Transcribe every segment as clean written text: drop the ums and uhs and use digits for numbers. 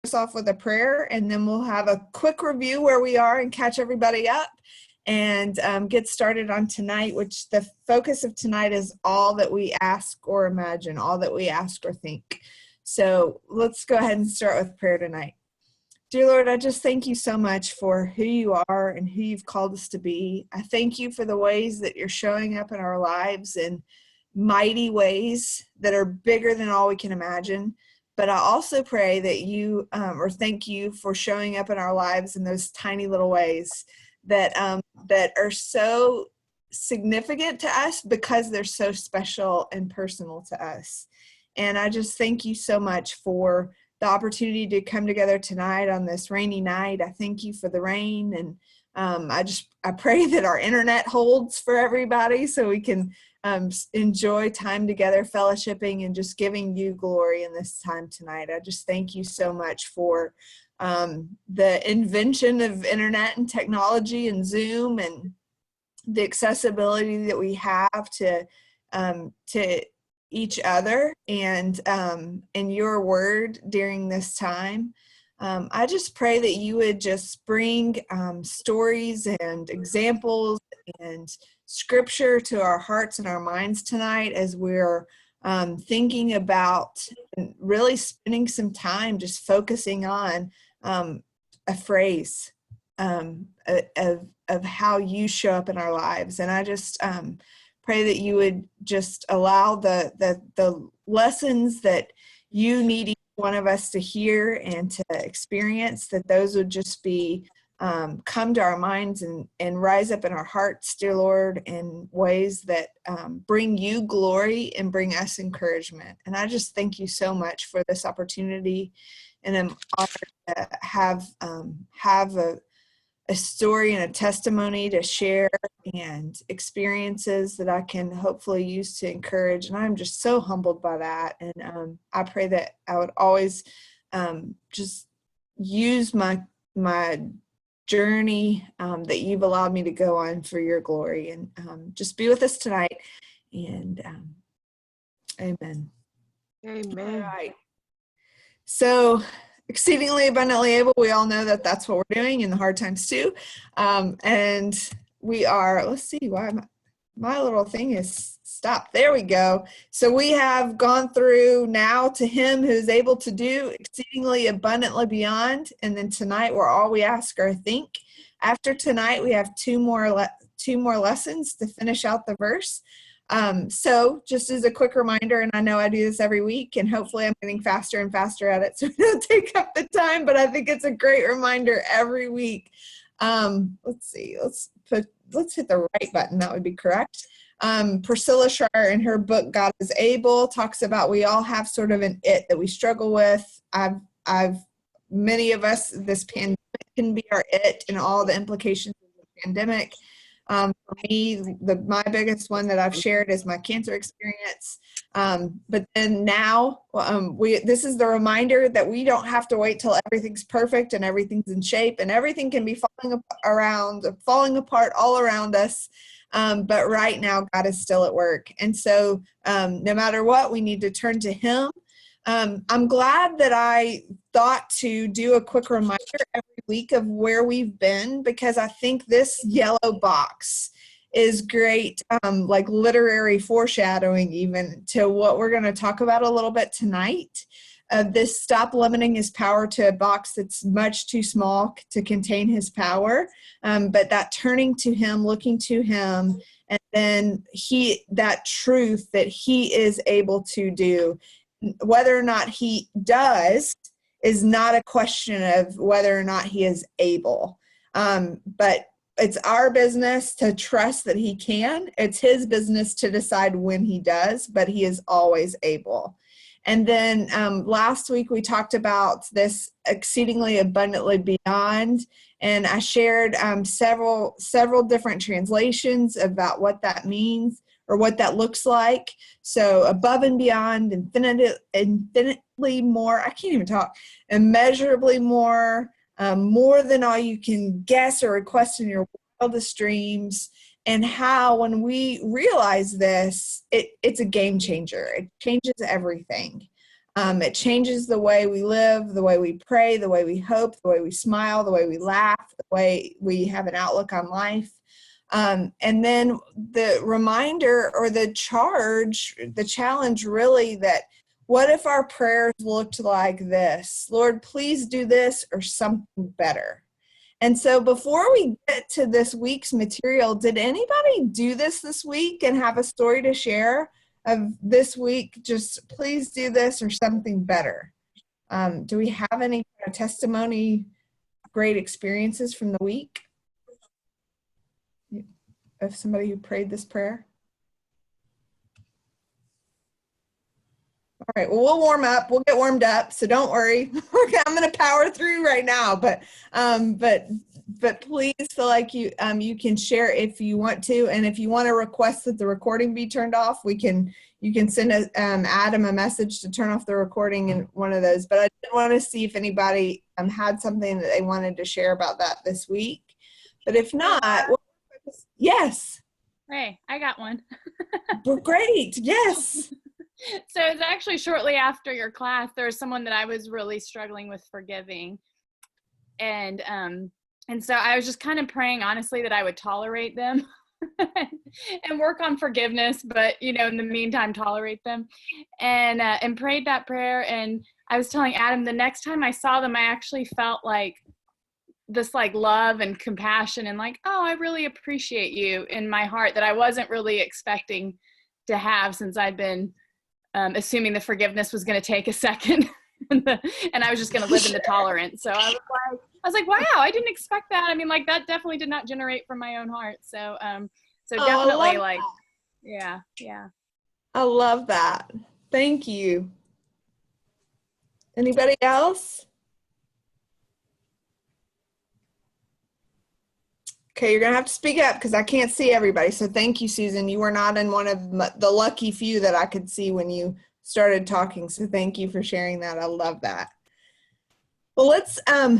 us off with a prayer, and then we'll have a quick review where we are and catch everybody up and get started on tonight, which the focus of tonight is all that we ask or imagine, all that we ask or think. So let's go ahead and start with prayer tonight. Dear Lord, I just thank you so much for who you are and who you've called us to be. I thank you for the ways that you're showing up in our lives in mighty ways that are bigger than all we can imagine. But I also pray that you, or thank you for showing up in our lives in those tiny little ways that that are so significant to us because they're so special and personal to us. And I just thank you so much for the opportunity to come together tonight on this rainy night. I thank you for the rain, and I pray that our internet holds for everybody so we can enjoy time together, fellowshipping, and just giving you glory in this time tonight. I just thank you so much for the invention of internet and technology and Zoom and the accessibility that we have to each other and your word during this time. I just pray that you would just bring stories and examples and scripture to our hearts and our minds tonight as we're thinking about and really spending some time just focusing on a phrase of how you show up in our lives. And I just pray that you would just allow the lessons that you need each one of us to hear and to experience, that those would just be come to our minds and rise up in our hearts, dear Lord, in ways that bring you glory and bring us encouragement. And I just thank you so much for this opportunity, and I'm honored to have a story and a testimony to share and experiences that I can hopefully use to encourage. And I'm just so humbled by that. And I pray that I would always just use my journey that you've allowed me to go on for your glory. And just be with us tonight. And amen. Amen. All right. So, exceedingly abundantly able, we all know that that's what we're doing in the hard times too. And we are, let's see why my little thing is stopped. There we go. So we have gone through now to him who is able to do exceedingly abundantly beyond. And then tonight we're all we ask or think. After tonight, we have two more lessons to finish out the verse. So just as a quick reminder, and I know I do this every week, and hopefully I'm getting faster and faster at it, so we don't take up the time, but I think it's a great reminder every week. Let's see, let's hit the right button. That would be correct. Priscilla Schreier in her book, God is Able, talks about we all have sort of an it that we struggle with. Many of us, this pandemic can be our it and all the implications of the pandemic. For me, my biggest one that I've shared is my cancer experience. But then now, this is the reminder that we don't have to wait till everything's perfect and everything's in shape and everything can be falling apart all around us. But right now, God is still at work. And so no matter what, we need to turn to him. I'm glad that I thought to do a quick reminder every week of where we've been, because I think this yellow box is great, like literary foreshadowing even to what we're going to talk about a little bit tonight. This stop limiting his power to a box that's much too small to contain his power, but that turning to him, looking to him, and then that truth that he is able to do. Whether or not he does is not a question of whether or not he is able. But it's our business to trust that he can. It's his business to decide when he does, but he is always able. And then last week we talked about this exceedingly abundantly beyond, and I shared several different translations about what that means or what that looks like. So above and beyond, infinitely more, I can't even talk, immeasurably more, more than all you can guess or request in your wildest dreams. And how when we realize this, it's a game changer. It changes everything. It changes the way we live, the way we pray, the way we hope, the way we smile, the way we laugh, the way we have an outlook on life. And then the reminder or the challenge really that what if our prayers looked like this? Lord, please do this or something better. And so before we get to this week's material, did anybody do this week and have a story to share of this week? Just please do this or something better. Do we have any kind of testimony, great experiences from the week of somebody who prayed this prayer? All right, well, we'll warm up. We'll get warmed up, so don't worry. I'm going to power through right now, but please feel like you can share if you want to, and if you want to request that the recording be turned off, you can send Adam a message to turn off the recording in one of those. But I did want to see if anybody had something that they wanted to share about that this week. But if not, well, yes. Hey, I got one. Well, great. Yes. So it was actually shortly after your class, there was someone that I was really struggling with forgiving. And so I was just kind of praying, honestly, that I would tolerate them and work on forgiveness, but, in the meantime, tolerate them. And prayed that prayer. And I was telling Adam, the next time I saw them, I actually felt like this love and compassion and oh, I really appreciate you in my heart that I wasn't really expecting to have, since I'd been assuming the forgiveness was going to take a second and I was just going to live in the tolerance. So I was like, wow, I didn't expect that. I mean, that definitely did not generate from my own heart. So definitely yeah. I love that. Thank you. Anybody else? Okay, you're going to have to speak up because I can't see everybody. So thank you, Susan. You were not in one of the lucky few that I could see when you started talking. So thank you for sharing that. I love that. Well, let's,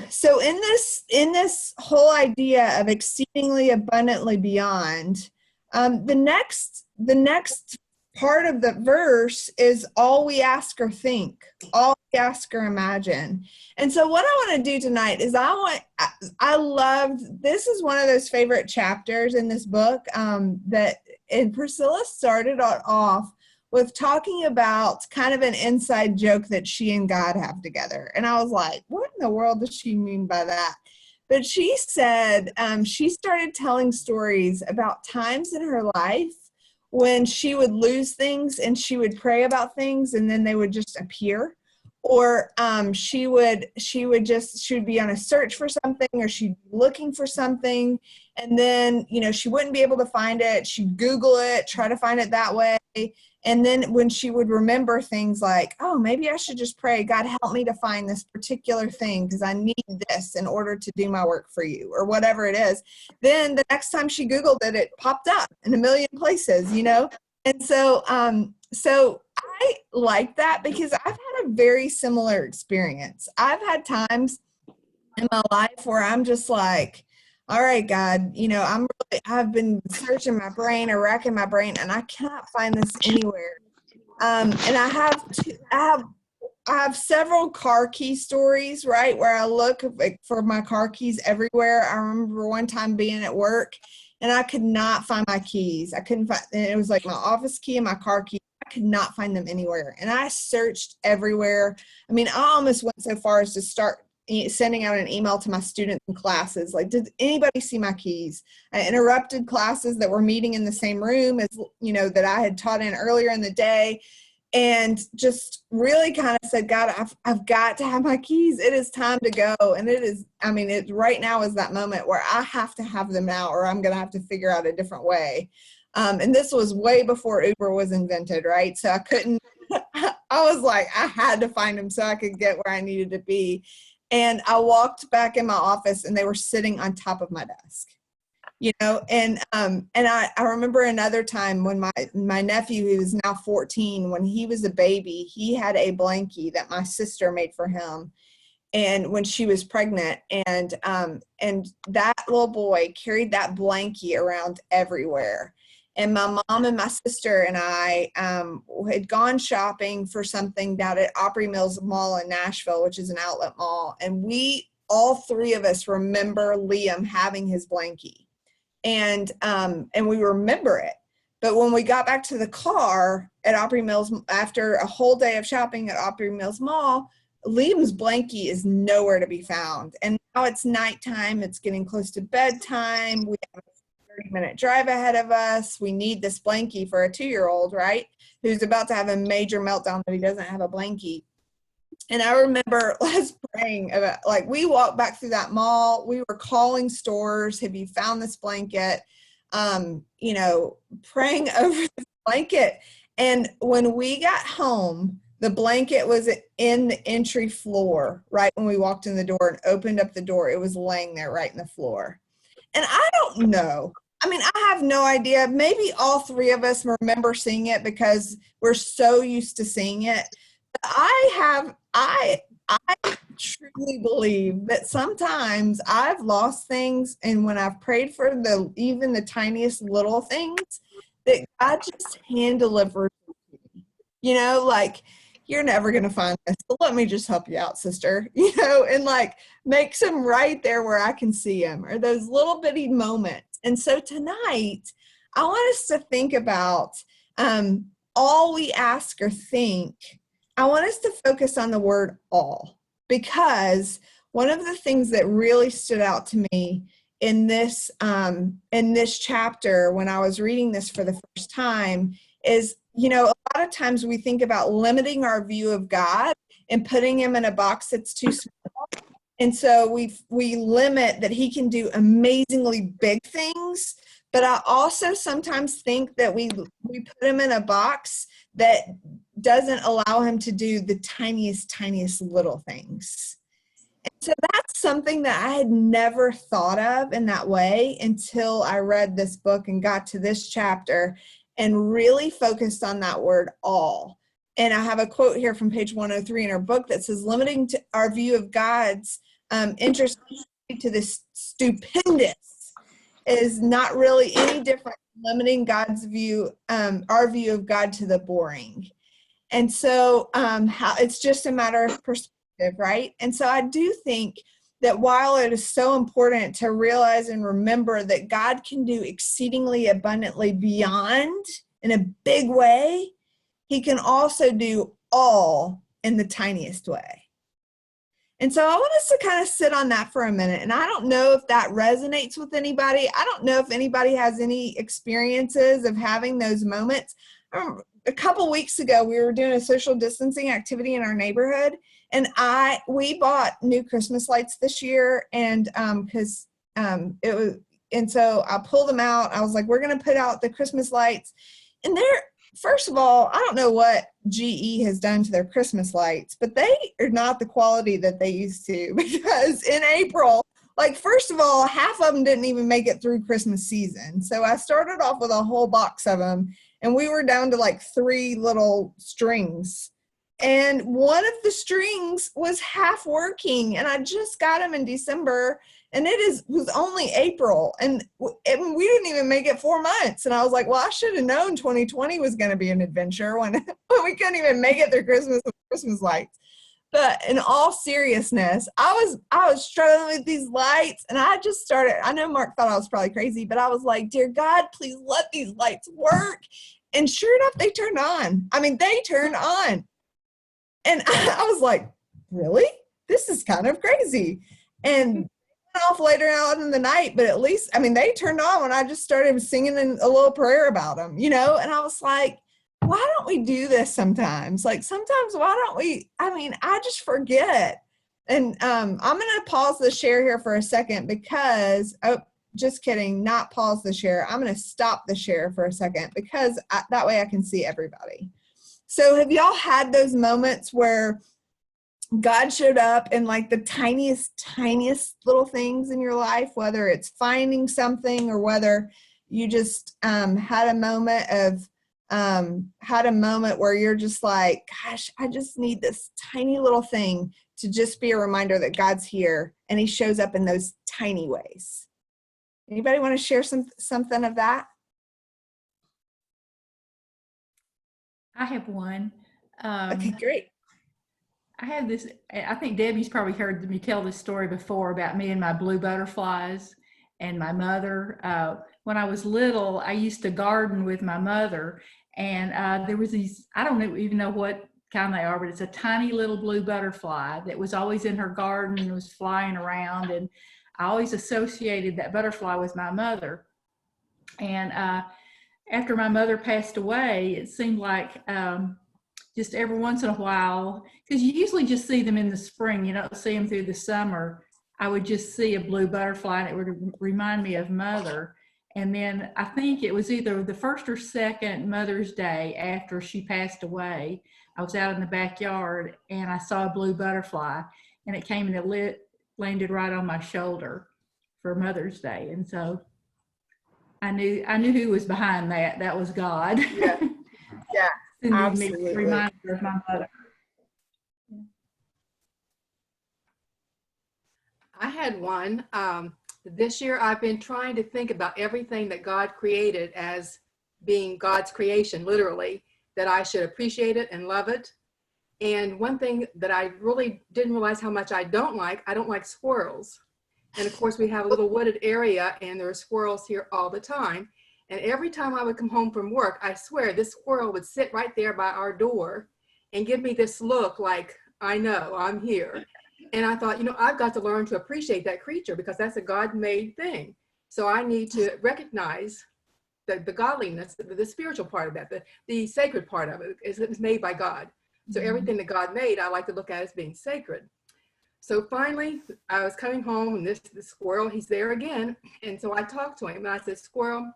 so in this whole idea of exceedingly abundantly beyond, the next part of the verse is all we ask or think, all we ask or imagine. And so what I want to do tonight is I loved, this is one of those favorite chapters in this book and Priscilla started off with talking about kind of an inside joke that she and God have together. And I was like, what in the world does she mean by that? But she said she started telling stories about times in her life when she would lose things and she would pray about things and then they would just appear. Or she would be on a search for something, or she'd be looking for something, and then she wouldn't be able to find it. She'd Google it, try to find it that way, and then when she would remember things like, oh, maybe I should just pray, God, help me to find this particular thing because I need this in order to do my work for you, or whatever it is. Then the next time she Googled it, it popped up in a million places, And so I like that because I've had a very similar experience. I've had times in my life where I'm just like, all right, God, I've been searching my brain or racking my brain and I cannot find this anywhere. And I have several car key stories, right, where I look for my car keys everywhere. I remember one time being at work and I could not find my keys. I couldn't find, and it was like my office key and my car key. I could not find them anywhere. And I searched everywhere. I mean, I almost went so far as to start sending out an email to my students and classes. Like, did anybody see my keys? I interrupted classes that were meeting in the same room as, that I had taught in earlier in the day. And just really kind of said, God, I've got to have my keys. It is time to go. And it right now is that moment where I have to have them now, or I'm going to have to figure out a different way. And this was way before Uber was invented, right? So I couldn't, I was like, I had to find them so I could get where I needed to be. And I walked back in my office and they were sitting on top of my desk. And I remember another time when my nephew, who is now 14, when he was a baby, he had a blankie that my sister made for him, and when she was pregnant, and that little boy carried that blankie around everywhere. And my mom and my sister and I had gone shopping for something down at Opry Mills Mall in Nashville, which is an outlet mall. And all three of us remember Liam having his blankie. And we remember it. But when we got back to the car at Opry Mills, after a whole day of shopping at Opry Mills Mall, Liam's blankie is nowhere to be found. And now it's nighttime. It's getting close to bedtime. We have a 30-minute drive ahead of us. We need this blankie for a 2-year-old, right? Who's about to have a major meltdown that he doesn't have a blankie. And I remember us praying about, like, we walked back through that mall. We were calling stores. Have you found this blanket? Praying over the blanket. And when we got home, the blanket was in the entry floor, right when we walked in the door and opened up the door. It was laying there right in the floor. And I don't know. I mean, I have no idea. Maybe all three of us remember seeing it because we're so used to seeing it. But I truly believe that sometimes I've lost things, and when I've prayed for even the tiniest little things, that God just hand delivers. Like, you're never going to find this, but let me just help you out, sister, and like makes them right there where I can see them, or those little bitty moments. And so tonight, I want us to think about all we ask or think. I want us to focus on the word all, because one of the things that really stood out to me in this chapter when I was reading this for the first time is, a lot of times we think about limiting our view of God and putting him in a box that's too small. And so we limit that he can do amazingly big things. But I also sometimes think that we put him in a box that doesn't allow him to do the tiniest little things. And so that's something that I had never thought of in that way until I read this book and got to this chapter and really focused on that word all. And I have a quote here from page 103 in our book that says, limiting to our view of God's interest to this stupendous is not really any different from limiting God's view, our view of God to the boring. And so how it's just a matter of perspective, right? And so I do think that while it is so important to realize and remember that God can do exceedingly abundantly beyond in a big way, he can also do all in the tiniest way. And so I want us to kind of sit on that for a minute. And I don't know if that resonates with anybody. I don't know if anybody has any experiences of having those moments. A couple weeks ago, we were doing a social distancing activity in our neighborhood, and we bought new Christmas lights this year, and so I pulled them out. I was like, we're going to put out the Christmas lights, and first of all, I don't know what GE has done to their Christmas lights, but they are not the quality that they used to, because in April, like, first of all, half of them didn't even make it through Christmas season. So I started off with a whole box of them, and we were down to like 3 little strings. And one of the strings was half working, and I just got them in December, and was only April, and we didn't even make it 4 months. And I was like, well, I should have known 2020 was going to be an adventure when we couldn't even make it through Christmas with Christmas lights. But in all seriousness, I was struggling with these lights, and I just started, I know Mark thought I was probably crazy, but I was like, dear God, please let these lights work. And sure enough, they turned on. I mean, they turned on. And I was like, really? This is kind of crazy. And went off later on in the night, but at least, I mean, they turned on when I just started singing a little prayer about them, and I was like, why don't we do this sometimes? Like, sometimes why don't we, I just forget. And I'm going to pause the share here for a second because, just kidding, not pause the share. I'm going to stop the share for a second because that way I can see everybody. So have y'all had those moments where God showed up in like the tiniest little things in your life, whether it's finding something or whether you just had a moment where you're just like, gosh, I just need this tiny little thing to just be a reminder that God's here, and he shows up in those tiny ways. Anybody want to share something of that? I have one. Okay, great. I have this, I think Debbie's probably heard me tell this story before about me and my blue butterflies and my mother. When I was little, I used to garden with my mother, and there was these, I don't even know what kind they are, but it's a tiny little blue butterfly that was always in her garden and was flying around. And I always associated that butterfly with my mother. And after my mother passed away, it seemed like just every once in a while, because you usually just see them in the spring, you don't see them through the summer. I would just see a blue butterfly and it would remind me of mother. And then I think it was either the first or second Mother's Day after she passed away, I was out in the backyard and I saw a blue butterfly, and it came and it landed right on my shoulder for Mother's Day. And so I knew who was behind that. That was God. Yeah, yeah, Sending absolutely. me a reminder of my mother. I had one. This year I've been trying to think about everything that God created as being God's creation, literally, that I should appreciate it and love it. And one thing that I really didn't realize how much I don't like squirrels. And of course we have a little wooded area and there are squirrels here all the time. And every time I would come home from work, I swear this squirrel would sit right there by our door and give me this look like, I know, I'm here. And I thought, I've got to learn to appreciate that creature because that's a God-made thing. So I need to recognize the godliness, the spiritual part of that, the sacred part of it is made by God. So everything that God made, I like to look at as being sacred. So finally, I was coming home and this squirrel, he's there again. And so I talked to him and I said, Squirrel,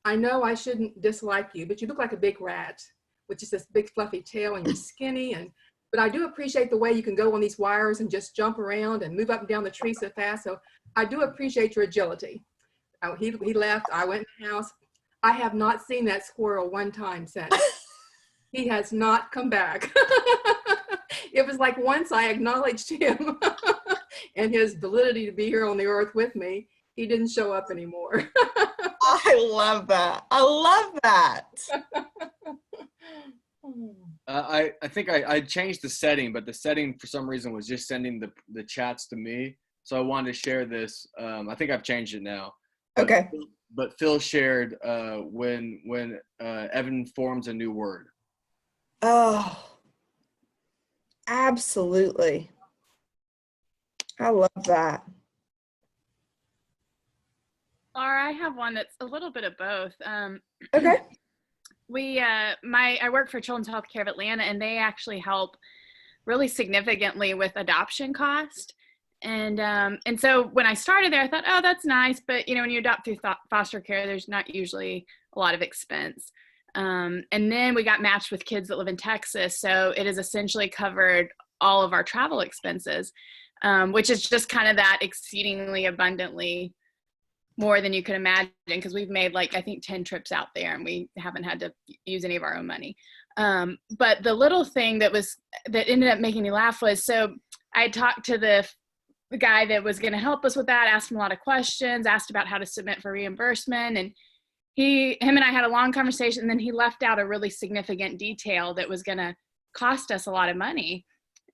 I know I shouldn't dislike you, but you look like a big rat with just this big fluffy tail and you're skinny. But I do appreciate the way you can go on these wires and just jump around and move up and down the tree so fast. So I do appreciate your agility. He left, I went in the house. I have not seen that squirrel one time since. He has not come back. It was like once I acknowledged him and his validity to be here on the earth with me, he didn't show up anymore. I love that. I love that. I think I changed the setting, but the setting for some reason was just sending the chats to me. So I wanted to share this. I think I've changed it now. Okay. But Phil shared when Evan forms a new word. Oh, absolutely. I love that. Laura, I have one that's a little bit of both. Okay. I work for Children's Healthcare of Atlanta, and they actually help really significantly with adoption cost. And so when I started there, I thought, oh, that's nice. But, when you adopt through foster care, there's not usually a lot of expense. And then we got matched with kids that live in Texas. So it has essentially covered all of our travel expenses, which is just kind of that exceedingly abundantly more than you could imagine, because we've made I think 10 trips out there and we haven't had to use any of our own money. But the little thing that ended up making me laugh was, so I talked to the guy that was going to help us with that, asked him a lot of questions, asked about how to submit for reimbursement. And him and I had a long conversation, and then he left out a really significant detail that was going to cost us a lot of money.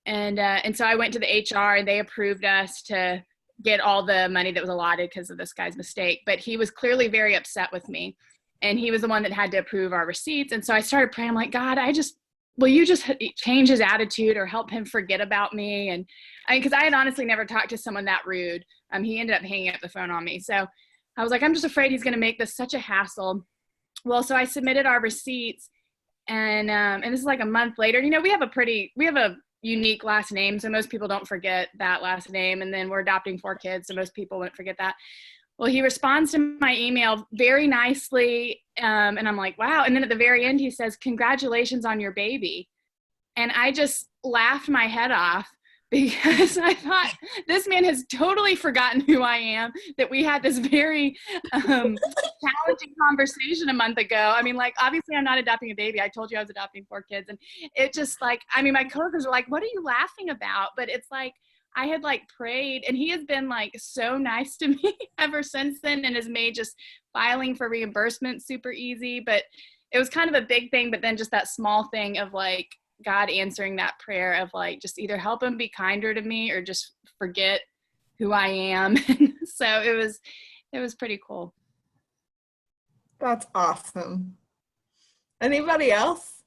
And so I went to the HR and they approved us to get all the money that was allotted because of this guy's mistake. But he was clearly very upset with me, and he was the one that had to approve our receipts. And so I started praying, I'm like, God, will you just change his attitude or help him forget about me? And because I had honestly never talked to someone that rude. He ended up hanging up the phone on me. So I was like, I'm just afraid he's going to make this such a hassle. Well, so I submitted our receipts, and this is like a month later. We have a unique last name, so most people don't forget that last name. And then we're adopting 4 kids, so most people won't forget that. Well, he responds to my email very nicely, and I'm like, wow. And then at the very end, he says, congratulations on your baby. And I just laughed my head off, because I thought, this man has totally forgotten who I am, that we had this very challenging conversation a month ago. Obviously I'm not adopting a baby. I told you I was adopting 4 kids. And it just my coworkers were like, what are you laughing about? But it's like, I had prayed, and he has been so nice to me ever since then, and has made just filing for reimbursement super easy. But it was kind of a big thing, but then just that small thing of like God answering that prayer of like, just either help him be kinder to me or just forget who I am. So it was pretty cool. That's awesome. Anybody else?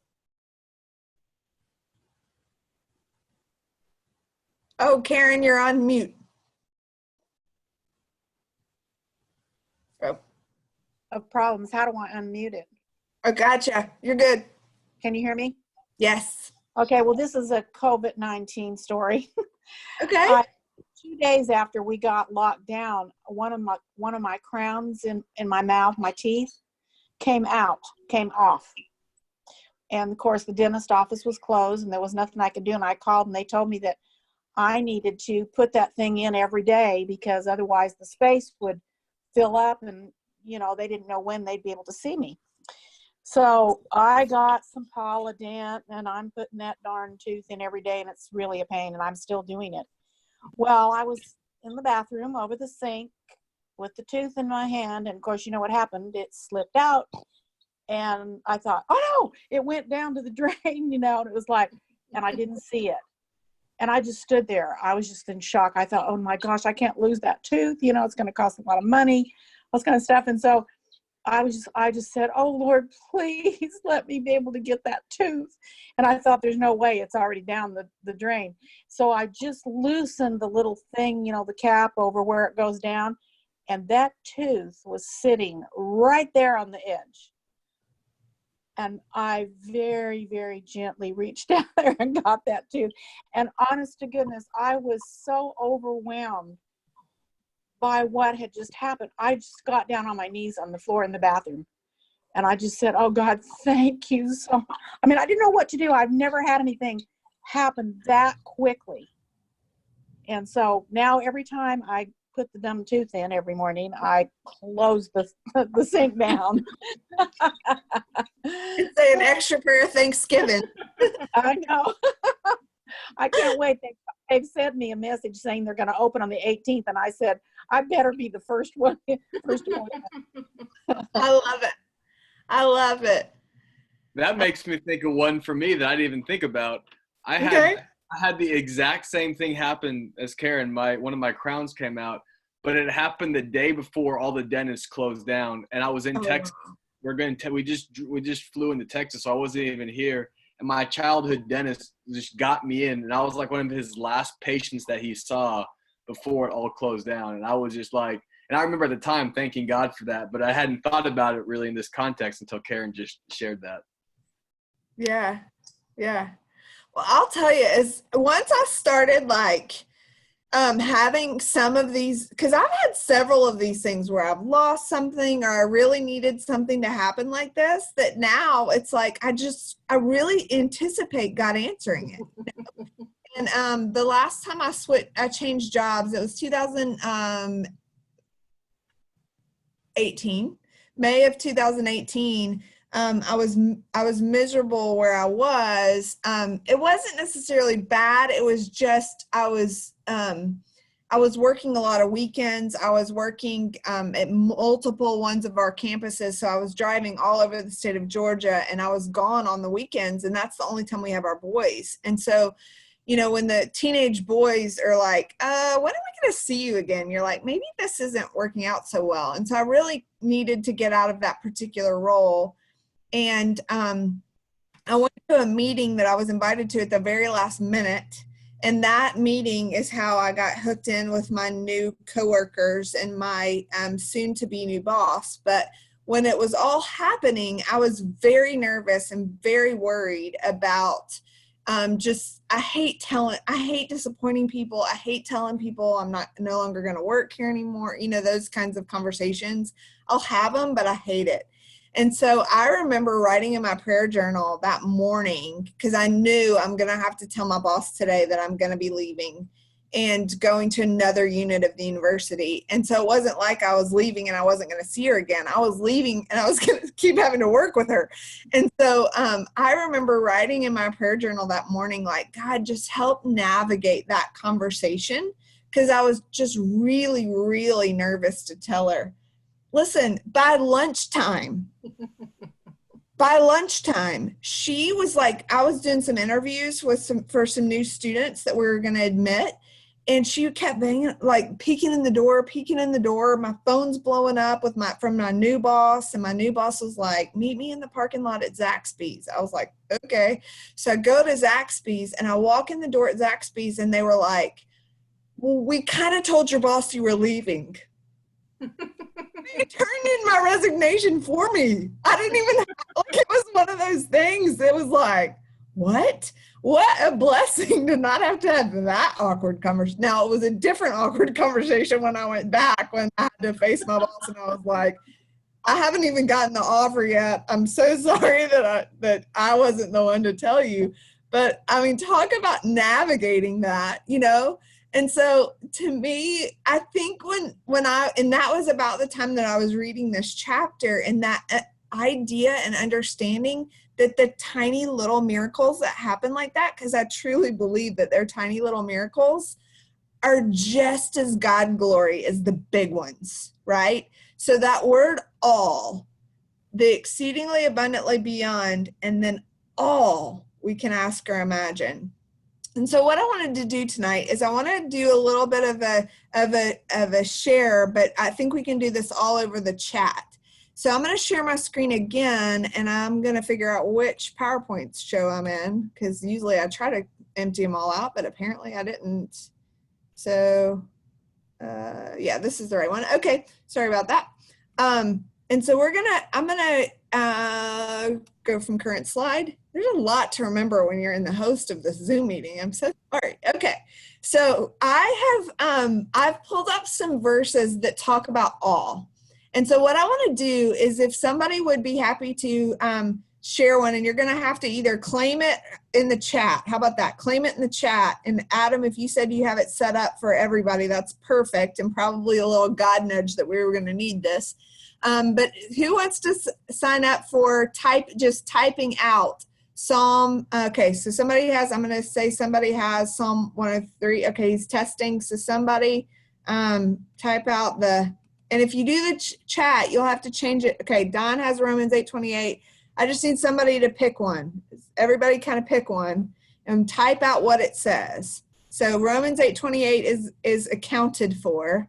Oh, Karen, you're on mute. Oh, Of problems. How do I unmute it? oh, gotcha. You're good. Can you hear me? Yes. Okay, well, this is a COVID-19 story. Okay. 2 days after we got locked down, one of my crowns in my mouth, my teeth, came off. And of course, the dentist office was closed and there was nothing I could do. And I called and they told me that I needed to put that thing in every day because otherwise the space would fill up and, they didn't know when they'd be able to see me. So I got some Polident and I'm putting that darn tooth in every day and it's really a pain and I'm still doing it. Well, I was in the bathroom over the sink with the tooth in my hand and of course, you know what happened? It slipped out and I thought, oh no, it went down to the drain, and it was like, and I didn't see it. And I just stood there. I was just in shock. I thought, oh my gosh, I can't lose that tooth. It's going to cost a lot of money, all this kind of stuff. And so I just said, oh Lord, please let me be able to get that tooth. And I thought there's no way, it's already down the drain. So I just loosened the little thing, the cap over where it goes down. And that tooth was sitting right there on the edge. And I very, very gently reached down there and got that tooth. And honest to goodness, I was so overwhelmed by what had just happened. I just got down on my knees on the floor in the bathroom. And I just said, oh God, thank you so much. I mean, I didn't know what to do. I've never had anything happen that quickly. And so now every time I put the dumb tooth in every morning, I close the sink down. It's an extra prayer Thanksgiving. I know. I can't wait. They've sent me a message saying they're going to open on the 18th, and I said, I better be the first one. I love it. I love it. That makes me think of one for me that I didn't even think about. I had the exact same thing happen as Karen. One of my crowns came out, but it happened the day before all the dentists closed down, and I was in Texas. We just flew into Texas, so I wasn't even here. And my childhood dentist just got me in, and I was like one of his last patients that he saw before it all closed down. And I was just like, and I remember at the time thanking God for that, but I hadn't thought about it really in this context until Karen just shared that. Yeah. Yeah. Well, I'll tell you, once I started having some of these, because I've had several of these things where I've lost something or I really needed something to happen like this, that now it's like I really anticipate God answering it. And the last time I changed jobs, it was 2018, May of 2018. I was miserable where I was. It wasn't necessarily bad. It was just I was working a lot of weekends. I was working at multiple ones of our campuses. So I was driving all over the state of Georgia, and I was gone on the weekends, and that's the only time we have our boys. And so, when the teenage boys are like, when are we going to see you again? You're like, maybe this isn't working out so well. And so I really needed to get out of that particular role. And I went to a meeting that I was invited to at the very last minute. And that meeting is how I got hooked in with my new coworkers and my soon-to-be new boss. But when it was all happening, I was very nervous and very worried about I hate disappointing people. I hate telling people I'm no longer going to work here anymore. Those kinds of conversations. I'll have them, but I hate it. And so I remember writing in my prayer journal that morning, because I knew I'm going to have to tell my boss today that I'm going to be leaving and going to another unit of the university. And so it wasn't like I was leaving and I wasn't going to see her again. I was leaving and I was going to keep having to work with her. And so I remember writing in my prayer journal that morning, like, God, just help navigate that conversation, because I was just really, really nervous to tell her. Listen, by lunchtime, by lunchtime, she was like, I was doing some interviews for some new students that we were going to admit. And she kept banging, like peeking in the door. My phone's blowing up from my new boss. And my new boss was like, meet me in the parking lot at Zaxby's. I was like, okay. So I go to Zaxby's and I walk in the door at Zaxby's and they were like, well, we kind of told your boss you were leaving. They turned in my resignation for me. I didn't even, like, it was one of those things. It was like, what a blessing to not have to have that awkward conversation. Now, it was a different awkward conversation when I went back, when I had to face my boss and I was like, I haven't even gotten the offer yet. I'm so sorry that I wasn't the one to tell you. But I mean, talk about navigating that, you know? And so to me, I think and that was about the time that I was reading this chapter, and that idea and understanding that the tiny little miracles that happen like that, because I truly believe that they're tiny little miracles, are just as God glory as the big ones, right? So that word all, the exceedingly abundantly beyond, and then all we can ask or imagine. And so what I wanted to do tonight is I want to do a little bit of a share, but I think we can do this all over the chat. So I'm going to share my screen again, and I'm going to figure out which PowerPoint show I'm in, because usually I try to empty them all out, but apparently I didn't. So yeah, this is the right one. Okay, sorry about that. And so I'm gonna go from current slide. There's a lot to remember when you're in the host of this Zoom meeting. I'm so sorry. Okay, so I've pulled up some verses that talk about all. And so what I want to do is, if somebody would be happy to share one, and you're going to have to either claim it in the chat. How about that? Claim it in the chat. And Adam, if you said you have it set up for everybody, that's perfect, and probably a little God nudge that we were going to need this. But who wants to sign up for just typing out Psalm? Okay, so somebody has, I'm going to say somebody has Psalm 103. Okay, he's testing. So somebody type out and if you do the chat, you'll have to change it. Okay, Don has Romans 8:28. I just need somebody to pick one. Everybody kind of pick one and type out what it says. So Romans 8:28 is accounted for.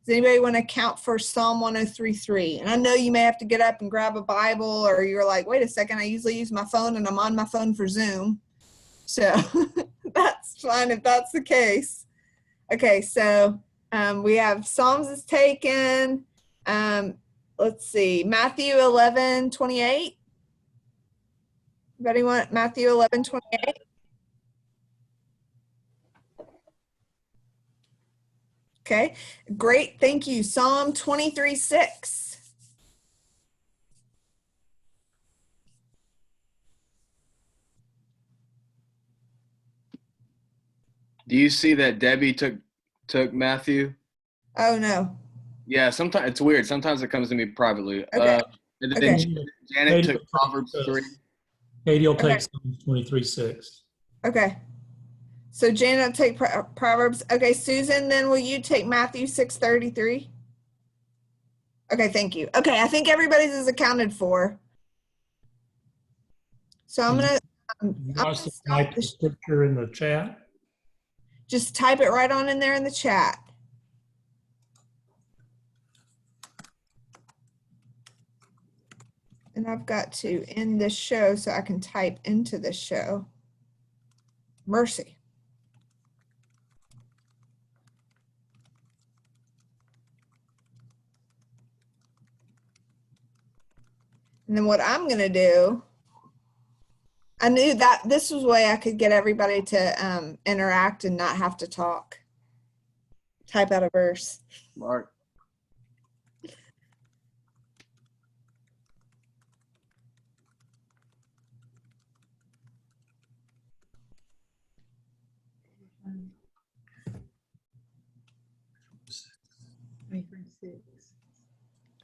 Does anybody want to count for Psalm 103:3? And I know you may have to get up and grab a Bible, or you're like, wait a second, I usually use my phone and I'm on my phone for Zoom. So that's fine if that's the case. Okay, so we have Psalms is taken. Let's see, Matthew 11:28. Anybody want Matthew 11:28? Okay, great, thank you. Psalm 23:6. Do you see that Debbie took Matthew? Oh no. Yeah, sometimes it's weird. Sometimes it comes to me privately. Okay. And then Okay. Janet took Proverbs 3. Katie will Okay. take Psalm 23:6. Okay. So Janet will take Proverbs. Okay, Susan, then will you take Matthew 6:33? Okay, thank you. Okay, I think everybody's is accounted for. So I'm gonna You want to type the scripture in the chat? just type it right on in there in the chat. And I've got to end this show so I can type into this show. Mercy. And then what I'm going to do, I knew that this was a way I could get everybody to interact and not have to talk. Type out a verse. Mark.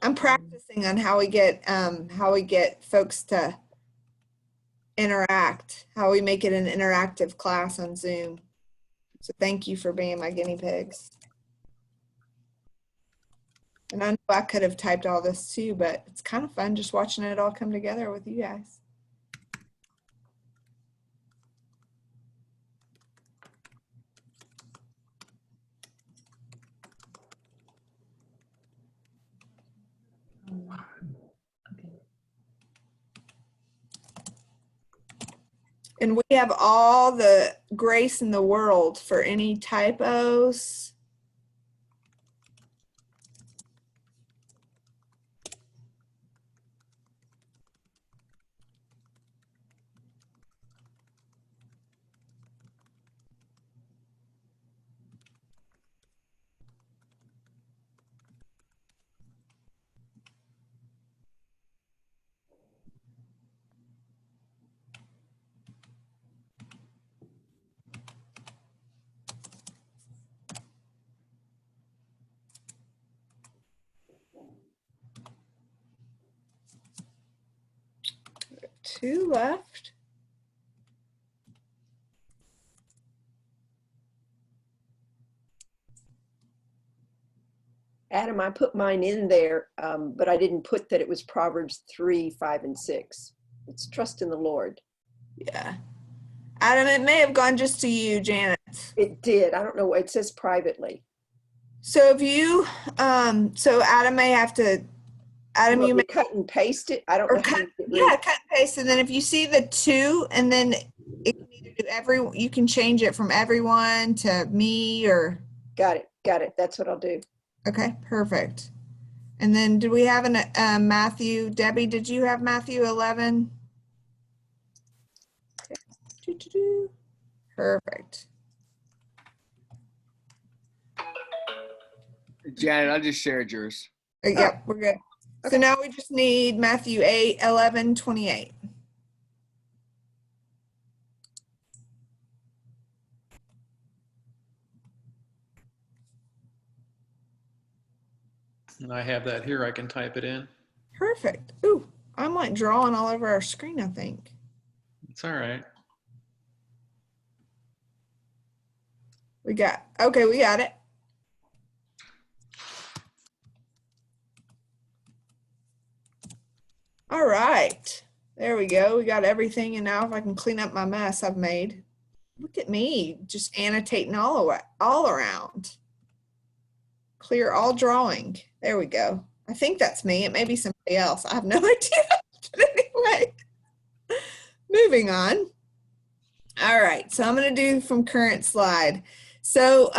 I'm practicing on how we get folks to interact, how we make it an interactive class on Zoom. So thank you for being my guinea pigs. And I know I could have typed all this too, but it's kind of fun just watching it all come together with you guys. And we have all the grace in the world for any typos. Two left. Adam, I put mine in there, but I didn't put that it was Proverbs 3, 5, and 6. It's trust in the Lord. Yeah. Adam, it may have gone just to you, Janet. It did. I don't know. It says privately. So if you, so Adam may have to, Adam, Well, you may cut and paste it. I don't or know. How cut, to get rid yeah, of it. cut and paste. And then if you see the two, and then it can either do you can change it from everyone to me or. Got it. Got it. That's what I'll do. Okay, perfect. And then do we have an Matthew? Debbie, did you have Matthew 11? Okay. Perfect. Janet, I just shared yours. Yep, we're good. So now we just need Matthew 8, 11, 28. And I have that here. I can type it in. Perfect. Ooh, I'm like drawing all over our screen, I think. It's all right. We got it. All right. There we go. We got everything. And now if I can clean up my mess I've made. Look at me, just annotating all around. Clear all drawing. There we go. I think that's me. It may be somebody else. I have no idea. But anyway, moving on. All right. So I'm going to do from current slide. So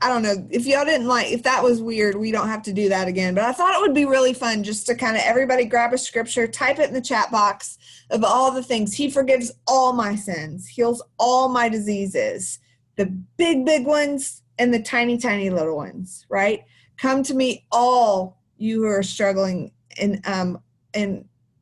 I don't know if y'all didn't if that was weird, we don't have to do that again, but I thought it would be really fun just to kind of everybody grab a scripture, type it in the chat box of all the things. He forgives all my sins, heals all my diseases, the big, big ones and the tiny, tiny little ones, right? Come to me, all you who are struggling and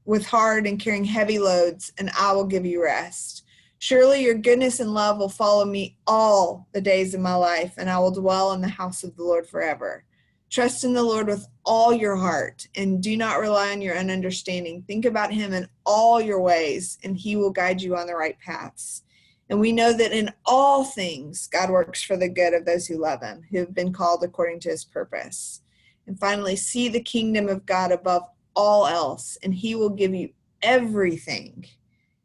with hard and carrying heavy loads, and I will give you rest. Surely your goodness and love will follow me all the days of my life, and I will dwell in the house of the Lord forever. Trust in the Lord with all your heart, and do not rely on your own understanding. Think about him in all your ways, and he will guide you on the right paths. And we know that in all things, God works for the good of those who love him, who have been called according to his purpose. And finally, see the kingdom of God above all else, and he will give you everything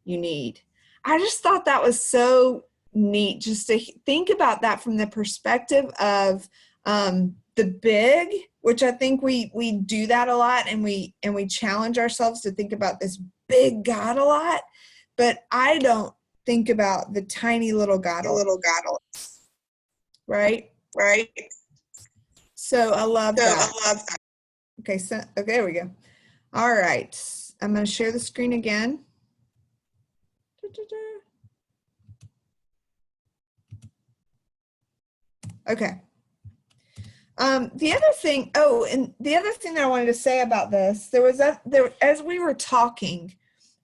you need. I just thought that was so neat just to think about that from the perspective of the big, which I think we do that a lot, and we challenge ourselves to think about this big God a lot, but I don't think about the tiny little God, right? So I love that. Okay, so there we go. All right, I'm going to share the screen again. Okay. The other thing, and the other thing that I wanted to say about this, as we were talking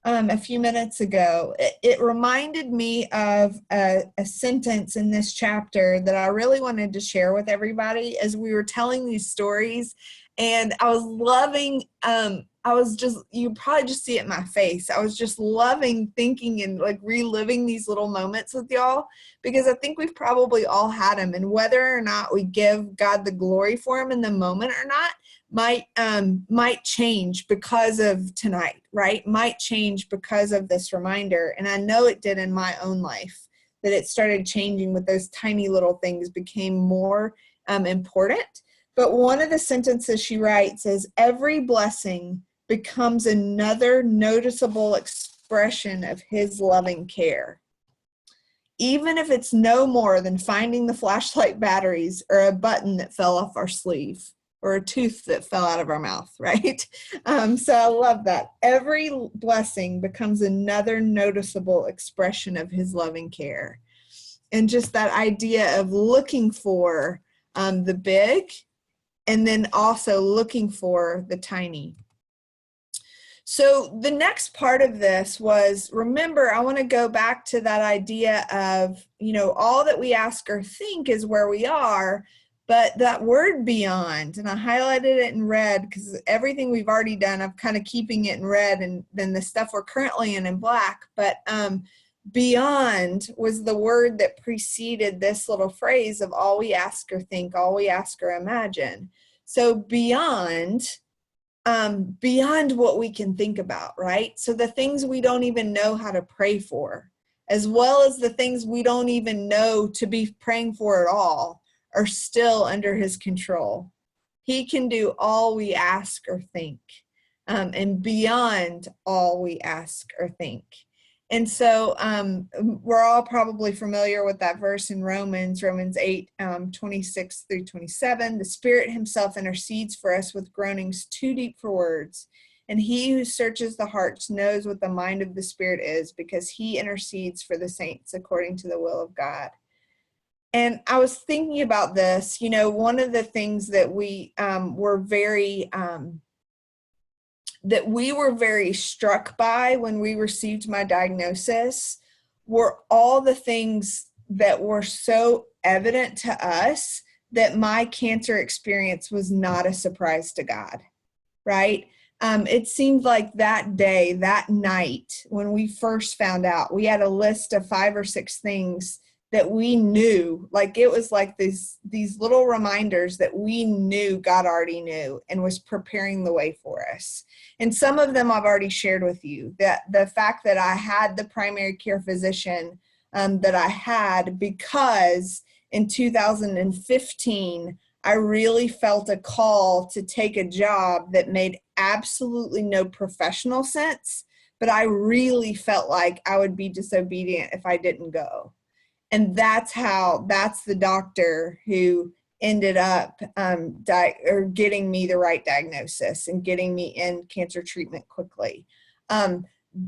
a few minutes ago, it reminded me of a sentence in this chapter that I really wanted to share with everybody as we were telling these stories. And I was loving you probably just see it in my face. I was just loving thinking and like reliving these little moments with y'all, because I think we've probably all had them, and whether or not we give God the glory for them in the moment or not might change because of tonight, right? Might change because of this reminder. And I know it did in my own life, that it started changing with those tiny little things became more important. But one of the sentences she writes is, every blessing becomes another noticeable expression of his loving care. Even if it's no more than finding the flashlight batteries or a button that fell off our sleeve or a tooth that fell out of our mouth, right? So I love that. Every blessing becomes another noticeable expression of his loving care. And just that idea of looking for the big, and then also looking for the tiny. So the next part of this was, remember, I want to go back to that idea of, all that we ask or think is where we are, but that word beyond, and I highlighted it in red because everything we've already done, I'm kind of keeping it in red, and then the stuff we're currently in black, but beyond was the word that preceded this little phrase of all we ask or think, all we ask or imagine. So beyond what we can think about, right? So the things we don't even know how to pray for, as well as the things we don't even know to be praying for at all, are still under his control. He can do all we ask or think, and beyond all we ask or think. And so we're all probably familiar with that verse in Romans 8, 26 through 27. The Spirit himself intercedes for us with groanings too deep for words. And he who searches the hearts knows what the mind of the Spirit is, because he intercedes for the saints according to the will of God. And I was thinking about this, one of the things that we were very struck by when we received my diagnosis were all the things that were so evident to us that my cancer experience was not a surprise to God, right? It seemed like that day, that night, when we first found out, we had a list of 5 or 6 things that we knew, like it was like these little reminders that we knew God already knew and was preparing the way for us. And some of them I've already shared with you, that the fact that I had the primary care physician that I had because in 2015, I really felt a call to take a job that made absolutely no professional sense, but I really felt like I would be disobedient if I didn't go. And that's the doctor who ended up getting me the right diagnosis and getting me in cancer treatment quickly.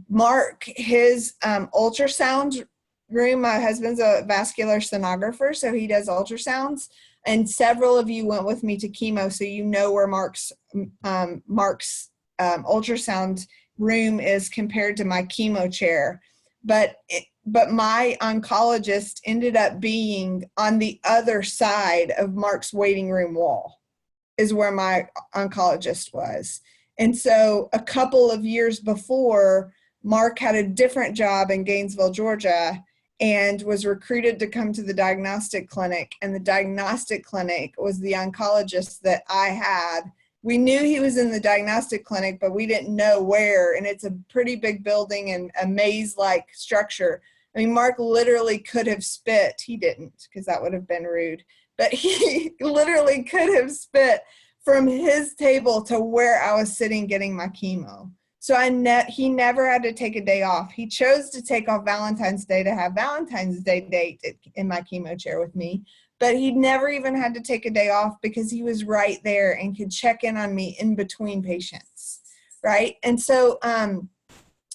Mark, his ultrasound room, my husband's a vascular sonographer, so he does ultrasounds. And several of you went with me to chemo, so you know where Mark's ultrasound room is compared to my chemo chair. But my oncologist ended up being on the other side of Mark's waiting room wall, is where my oncologist was. And so a couple of years before, Mark had a different job in Gainesville, Georgia, and was recruited to come to the diagnostic clinic. And the diagnostic clinic was the oncologist that I had. We knew he was in the diagnostic clinic, but we didn't know where. And it's a pretty big building and a maze-like structure. I mean, Mark literally could have spit. He didn't, because that would have been rude. But he literally could have spit from his table to where I was sitting getting my chemo. So he never had to take a day off. He chose to take off Valentine's Day to have Valentine's Day date in my chemo chair with me. But he never even had to take a day off because he was right there and could check in on me in between patients, right? And so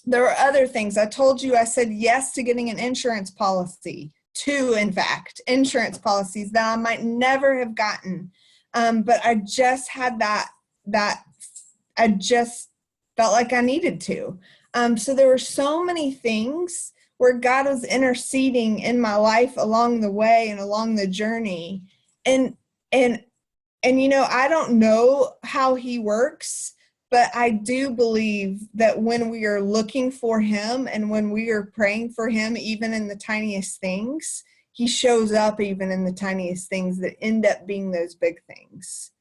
there were other things. I told you I said yes to getting an insurance policy, 2, in fact, insurance policies that I might never have gotten. But I just had that I just felt like I needed to. So there were so many things where God was interceding in my life along the way and along the journey. And I don't know how he works, But I do believe that when we are looking for him and when we are praying for him, even in the tiniest things, he shows up even in the tiniest things that end up being those big things.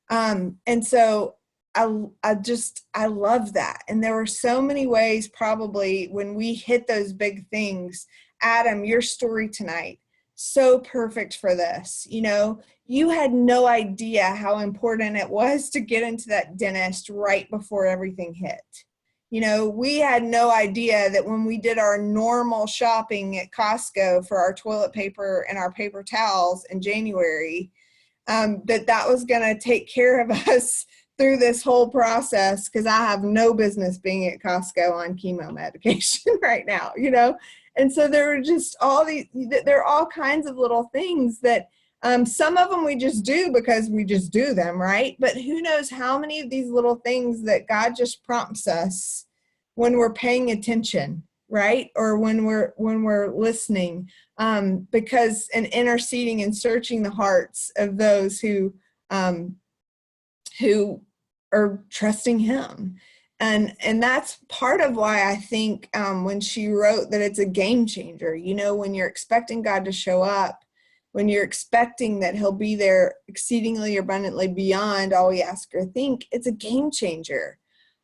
And so I love that. And there were so many ways probably when we hit those big things. Adam, your story tonight, so perfect for this. You know, you had no idea how important it was to get into that dentist right before everything hit. You know, we had no idea that when we did our normal shopping at Costco for our toilet paper and our paper towels in January, that was going to take care of us through this whole process, because I have no business being at Costco on chemo medication right now, you know? And so there were just there are all kinds of little things that some of them we just do because we just do them, right? But who knows how many of these little things that God just prompts us when we're paying attention, right? Or when we're listening, because and interceding and searching the hearts of those who are trusting him. And that's part of why I think when she wrote that it's a game changer, you know, when you're expecting God to show up, when you're expecting that he'll be there exceedingly abundantly beyond all we ask or think, it's a game changer.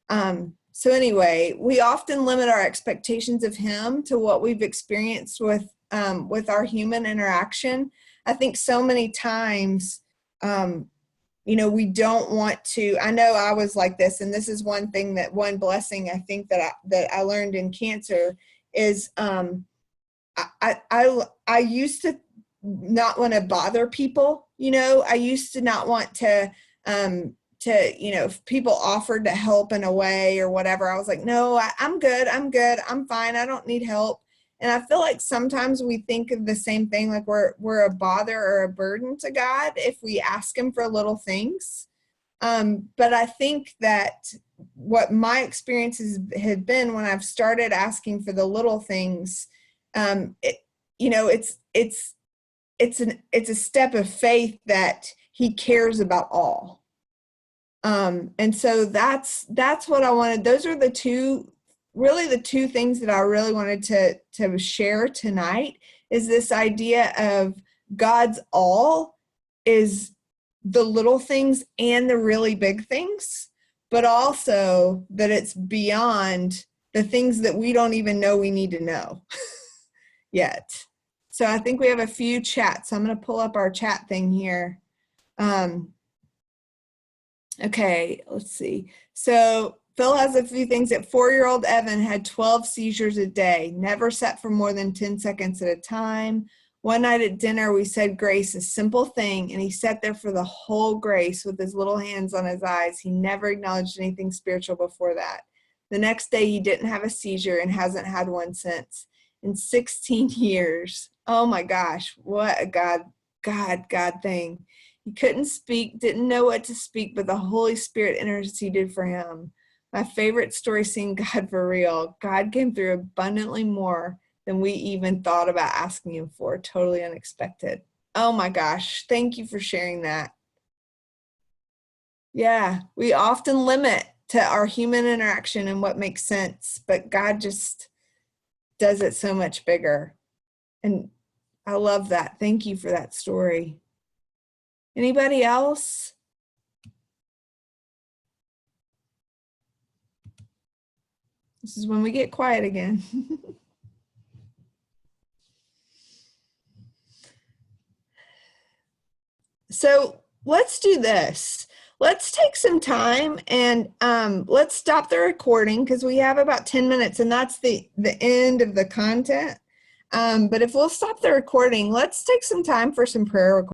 So anyway, we often limit our expectations of him to what we've experienced with our human interaction. I think so many times, you know, we don't want to. I know I was like this, and this is one blessing I think that I learned in cancer is I used to not want to bother people. You know, I used to not want to you know, if people offered to help in a way or whatever, I was like, no, I'm good, I'm fine, I don't need help. And I feel like sometimes we think of the same thing, like we're a bother or a burden to God if we ask him for little things. But I think that what my experiences had been when I've started asking for the little things, you know, it's a step of faith that he cares about all. And so that's what I wanted. Those are the two things that I really wanted to share tonight, is this idea of God's all is the little things and the really big things, but also that it's beyond the things that we don't even know we need to know yet. So I think we have a few chats. So I'm going to pull up our chat thing here. Okay, let's see. So Phil has a few things. That 4-year-old Evan had 12 seizures a day, never sat for more than 10 seconds at a time. One night at dinner, we said grace, a simple thing, and he sat there for the whole grace with his little hands on his eyes. He never acknowledged anything spiritual before that. The next day, he didn't have a seizure and hasn't had one since. In 16 years. Oh my gosh, what a God thing. He couldn't speak, didn't know what to speak, but the Holy Spirit interceded for him. My favorite story, seeing God for real. God came through abundantly more than we even thought about asking him for. Totally unexpected. Oh my gosh, thank you for sharing that. Yeah, we often limit to our human interaction and what makes sense, but God just does it so much bigger. And I love that. Thank you for that story. Anybody else? This is when we get quiet again. So let's do this. Let's take some time and let's stop the recording because we have about 10 minutes and that's the end of the content. But if we'll stop the recording, let's take some time for some prayer requests.